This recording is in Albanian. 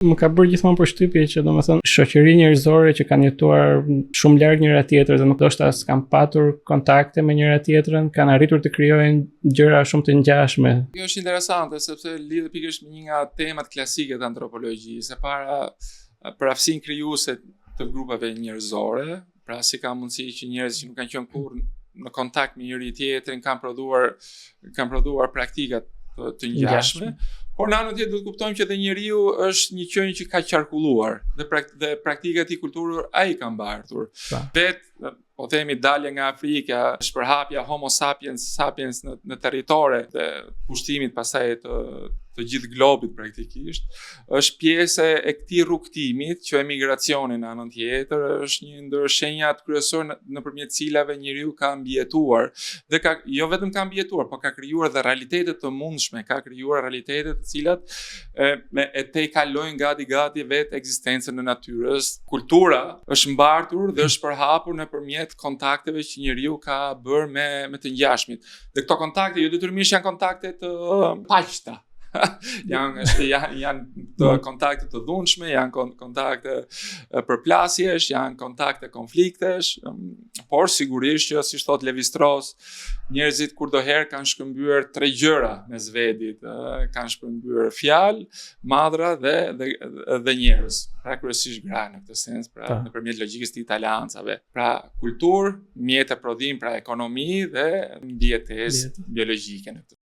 Më ka bërë gjithmonë përshtypje që domethënë shoqëri njerëzore që kanë jetuar shumë larg njëra tjetrës dhe ndoshta s'kan patur kontakte me njëra tjetrën, kanë arritur të krijojnë gjëra shumë të ngjashme. Kjo është interesante sepse lidhet pikërisht me një nga temat klasike të antropologjisë. E para, për aftësinë krijuese të grupeve njerëzore, pra si ka mundësi që njerëzit që nuk kanë qenë kurrë në kontakt me njëri tjetrin kanë prodhuar praktika të ngjashme. Por në anën tjetër do të kuptojmë që dhe njeriu është një qenie që ka qarkulluar dhe praktikat e kulturore ai ka mbartur. Vetë po themi dalja nga Afrika, shpërhapja Homo sapiens në territore dhe pushtimit pastaj të gjithë globit praktikisht, është pjesë e këtij rrugtimit që emigracioni në anën tjetër është një ndër shenjat kryesore nëpërmjet cilave njeriu ka mbijetuar dhe jo vetëm ka mbijetuar, por ka krijuar dhe realitete të mundshme, ka krijuar realitete të cilat e tejkalojnë gati vetë ekzistencën e natyrës. Kultura është mbartur dhe është përhapur nëpërmjet kontakteve që njeriu ka bërë me të ngjashmit. Dhe këto kontakte jo detyrimisht janë kontakte të paqta. janë kontakte të dhunshme, janë kontakte përplasjesh, janë kontakte konfliktesh, por sigurisht që si thot Levi Strauss, njerëzit kurdoherë kanë shkëmbyer 3 gjëra mes vetit, kanë shkëmbyer fjalë, madhra dhe njerëz. Pra kryesisht gra në këtë sens, pra nëpërmjet logjikës të italiancave. Pra kulturë, mjete prodhim, pra ekonomi dhe ndjetesë biologjike në këtë.